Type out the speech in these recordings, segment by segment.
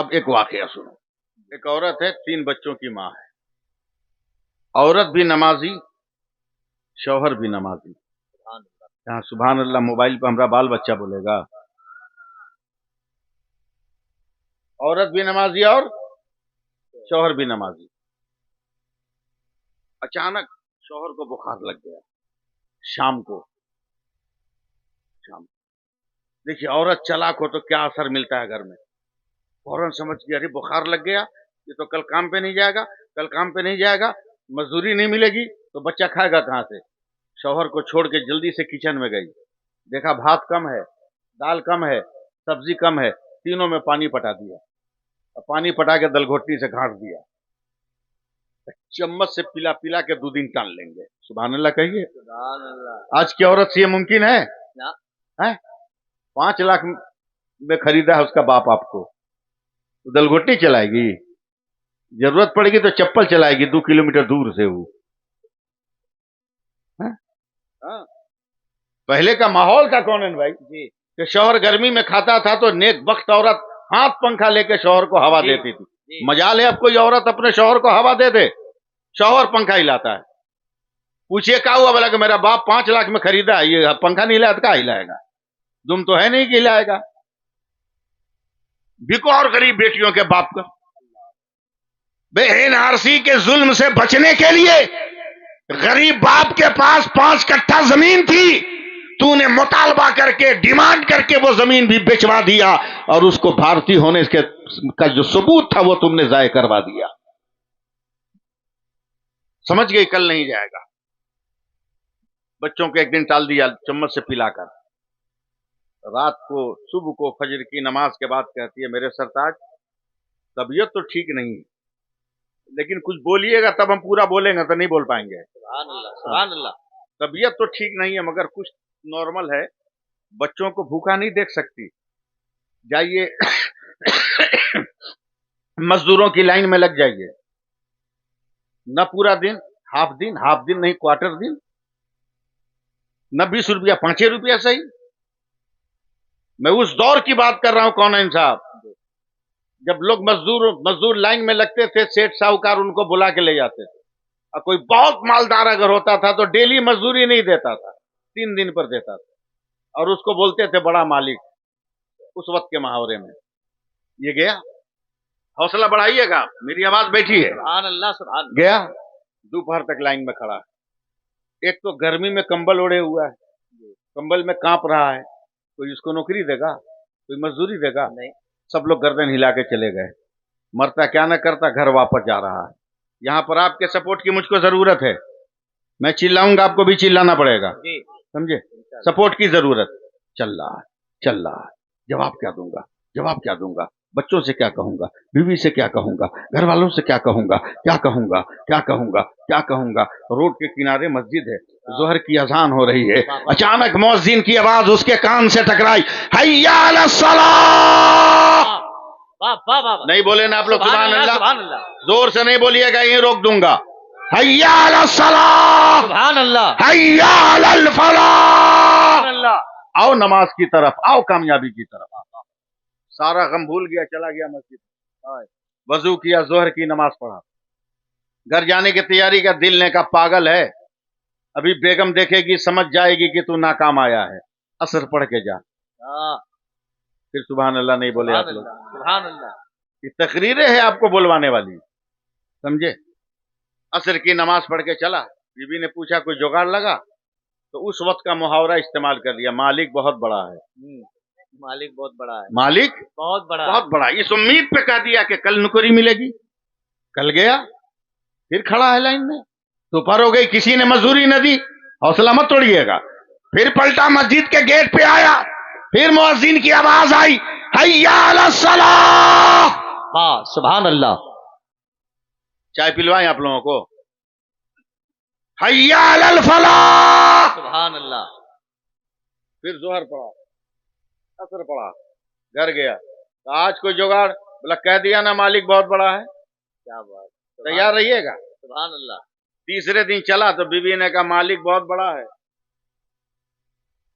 اب ایک واقعہ سنو. ایک عورت ہے، 3 بچوں کی ماں ہے. عورت بھی نمازی، شوہر بھی نمازی. یہاں سبحان اللہ موبائل پہ ہمارا بال بچہ بولے گا. عورت بھی نمازی اور شوہر بھی نمازی. اچانک شوہر کو بخار لگ گیا شام کو. دیکھیے عورت چلاک ہو تو کیا اثر ملتا ہے گھر میں. فوراً سمجھ گیا ارے بخار لگ گیا، یہ تو کل کام پہ نہیں جائے گا، کل کام پہ نہیں جائے گا، مزدوری نہیں ملے گی تو بچہ کھائے گا کہاں سے. شوہر کو چھوڑ کے جلدی سے کچن میں گئی، دیکھا بھات کم ہے، دال کم ہے، سبزی کم ہے. تینوں میں پانی پٹا دیا، پانی پٹا کے دلگھوٹی سے گھاٹ دیا. چمچ سے پلا پلا کے 2 دن ٹان لیں گے. سبحان اللہ کہیے. سبحان اللہ. آج کی عورت سے یہ ممکن ہے؟ 5 لاکھ میں خریدا ہے اس کا باپ آپ کو، دلگھوٹی چلائے گی؟ ضرورت پڑے گی تو چپل چلائے گی 2 کلومیٹر دور سے. وہ پہلے کا ماحول تھا کون ہے بھائی جی کہ شوہر گرمی میں کھاتا تھا تو نیک بخت عورت ہاتھ پنکھا لے کے شوہر کو ہوا دیتی تھی. مجال ہے اب کوئی عورت اپنے شوہر کو ہوا دے دے؟ شوہر پنکھا ہلاتا ہے. پوچھئے کیا ہوا؟ بولا کہ میرا باپ 5 لاکھ میں خریدا ہے، یہ پنکھا نہیں ہلایا تو کیا ہلائے گا؟ تم تو ہے نہیں کہ ہلائے گا. بکو اور غریب بیٹیوں کے باپ کا. بے این آر سی کے ظلم سے بچنے کے لیے غریب باپ کے پاس 5 کٹھا زمین تھی، تو نے مطالبہ کر کے ڈیمانڈ کر کے وہ زمین بھی بیچوا دیا اور اس کو بھارتی ہونے کا جو ثبوت تھا وہ تم نے ضائع کروا دیا. سمجھ گئی کل نہیں جائے گا. بچوں کو ایک دن ٹال دیا چمچ سے پلا کر. رات کو صبح کو فجر کی نماز کے بعد کہتی ہے میرے سرتاج طبیعت تو ٹھیک نہیں ہے لیکن کچھ بولیے گا تب ہم پورا بولیں گے تو نہیں بول پائیں گے. سبحان اللہ. سبحان اللہ. طبیعت تو ٹھیک نہیں ہے مگر کچھ نارمل ہے، بچوں کو بھوکا نہیں دیکھ سکتی، جائیے مزدوروں کی لائن میں لگ جائیے. نہ پورا دن، ہاف دن نہیں کوارٹر دن، نہ 20 روپیہ 5 روپیہ صحیح. میں اس دور کی بات کر رہا ہوں کون صاحب جب لوگ مزدور لائن میں لگتے تھے، سیٹ ساہوکار ان کو بلا کے لے جاتے تھے. اور کوئی بہت مالدار اگر ہوتا تھا تو ڈیلی مزدوری نہیں دیتا تھا، 3 دن پر دیتا تھا اور اس کو بولتے تھے بڑا مالک. اس وقت کے محاورے میں یہ گیا. حوصلہ بڑھائیے گا، میری آواز بیٹھی ہے. سبحان اللہ. سبحان اللہ. گیا دوپہر تک لائن میں کھڑا. ایک تو گرمی میں کمبل اوڑے ہوا ہے، کمبل میں کانپ رہا ہے. کوئی اس کو نوکری دے گا؟ کوئی مزدوری دے گا؟ نہیں. سب لوگ گردن ہلا کے چلے گئے. مرتا کیا نہ کرتا گھر واپس جا رہا ہے. یہاں پر آپ کے سپورٹ کی مجھ کو ضرورت ہے. میں چلاؤں گا آپ کو بھی چلانا پڑے گا، جی سمجھے؟ سپورٹ کی ضرورت. چل رہا ہے. جواب کیا دوں گا؟ بچوں سے کیا کہوں گا؟ بیوی سے کیا کہوں گا؟ گھر والوں سے کیا کہوں گا؟ روڈ کے کنارے مسجد ہے، ظہر کی اذان ہو رہی ہے. اچانک مؤذن کی آواز اس کے کان سے ٹکرائی، حیا علی الصلاۃ. نہیں بولے نا آپ لوگ سبحان اللہ؟ سبحان اللہ. زور سے نہیں بولیے گا، یہیں روک دوں گا. حیا علی الصلاۃ، سبحان اللہ. حیا علی الفلاح. سبحان اللہ. آؤ نماز کی طرف، آؤ کامیابی کی طرف. سارا غم بھول گیا، چلا گیا مسجد، وضو کیا، ظہر کی نماز پڑھا. گھر جانے کی تیاری کا دل نے کا پاگل ہے، ابھی بیگم دیکھے گی سمجھ جائے گی کہ تو ناکام آیا ہے، عصر پڑھ کے جا. پھر سبحان اللہ نہیں بولے آپ لوگ. سبحان اللہ. یہ تقریریں ہیں آپ کو بلوانے والی، سمجھے؟ عصر کی نماز پڑھ کے چلا. بیوی نے پوچھا کوئی جگاڑ لگا؟ تو اس وقت کا محاورہ استعمال کر لیا، مالک بہت بڑا ہے. مالک بہت بڑا ہے. مالک بہت بڑا. بہت بڑا. اس امید پہ کہہ دیا کہ کل نوکری ملے گی. کل گیا، پھر کھڑا ہے لائن میں. دوپہر ہو گئی، کسی نے مزدوری نہ دی. حوصلہ مت توڑیے گا. پھر پلٹا، مسجد کے گیٹ پہ آیا، پھر مؤذن کی آواز آئی، حیا علی الصلاۃ. سبحان اللہ. چائے پلوائیں آپ لوگوں کو. حیا علی الفلاح. سبحان اللہ. پھر ظہر پڑھا، عصر پڑھا، گھر گیا. آج کوئی جگاڑ؟ بولا کہہ دیا نا مالک بہت بڑا ہے. کیا بات. تیار رہیے گا. سبحان اللہ. تیسرے دن چلا تو بیوی نے کہا مالک بہت بڑا ہے،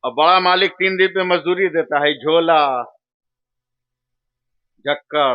اور بڑا مالک 3 دن پہ مزدوری دیتا ہے. جھولا جھکڑ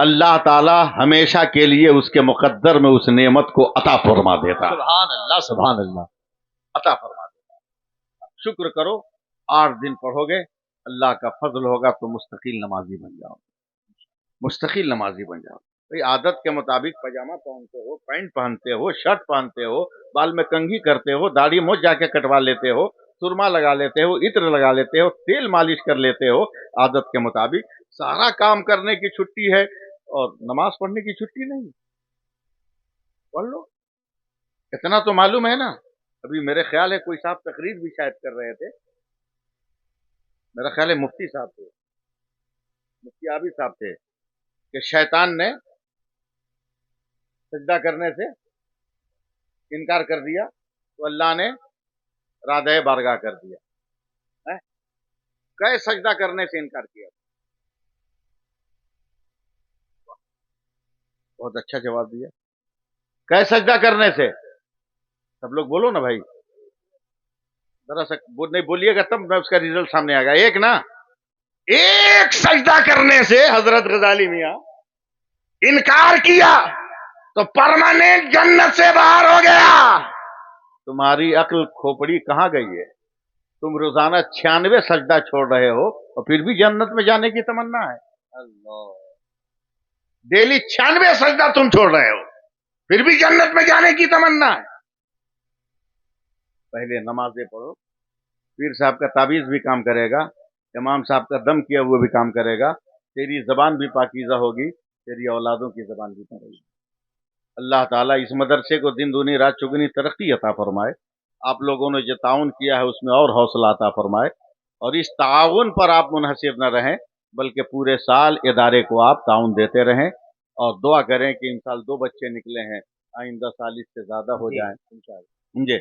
اللہ تعالی ہمیشہ کے لیے اس کے مقدر میں اس نعمت کو عطا فرما دیتا ہے، سبحان اللہ سبحان اللہ عطا فرما دیتا ہے۔ شکر کرو، 8 دن پڑھو گے، اللہ کا فضل ہوگا تو مستقل نمازی بن جاؤ، مستقل نمازی بن جاؤ۔ بھئی عادت کے مطابق پاجامہ پہنتے ہو، پینٹ پہنتے ہو، شرٹ پہنتے ہو، بال میں کنگھی کرتے ہو، داڑھی مونچھ جا کے کٹوا لیتے ہو، سرما لگا لیتے ہو، عطر لگا لیتے ہو، تیل مالش کر لیتے ہو، عادت کے مطابق سارا کام کرنے کی چھٹی ہے اور نماز پڑھنے کی چھٹی نہیں۔ پڑھ لو، اتنا تو معلوم ہے نا۔ ابھی میرے خیال ہے کوئی صاحب تقریر بھی شاید کر رہے تھے، میرا خیال ہے مفتی صاحب تھے، مفتی عابد صاحب تھے، کہ شیطان نے سجدہ کرنے سے انکار کر دیا تو اللہ نے رادہ بارگاہ کر دیا ہے؟ کہ سجدہ کرنے سے انکار کیا؟ بہت اچھا جواب دیا، کہ سجدہ کرنے سے۔ سب لوگ بولو نا بھائی، ذرا سا نہیں بولیے گا تب میں اس کا ریزلٹ سامنے آئے گا۔ ایک نا، ایک سجدہ کرنے سے حضرت غزالی میاں انکار کیا تو پرماننٹ جنت سے باہر ہو گیا۔ تمہاری عقل کھوپڑی کہاں گئی ہے؟ تم روزانہ 96 سجدہ چھوڑ رہے ہو اور پھر بھی جنت میں جانے کی تمنا ہے۔ اللہ ڈیلی 96 سجدہ تم چھوڑ رہے ہو پھر بھی جنت میں جانے کی تمنا ہے۔ پہلے نمازیں پڑھو، پیر صاحب کا تعویذ بھی کام کرے گا، امام صاحب کا دم کیا ہوا بھی کام کرے گا، تیری زبان بھی پاکیزہ ہوگی، تیری اولادوں کی زبان بھی پاکیزہ ہوگی۔ اللہ تعالیٰ اس مدرسے کو دن دونی رات چگنی ترقی عطا فرمائے۔ آپ لوگوں نے جو تعاون کیا ہے اس میں اور حوصلہ عطا فرمائے، اور اس تعاون پر آپ منحصر نہ رہیں بلکہ پورے سال ادارے کو آپ تعاون دیتے رہیں، اور دعا کریں کہ ان سال 2 بچے نکلے ہیں، آئندہ سال اس سے زیادہ ہو جائیں، سمجھے؟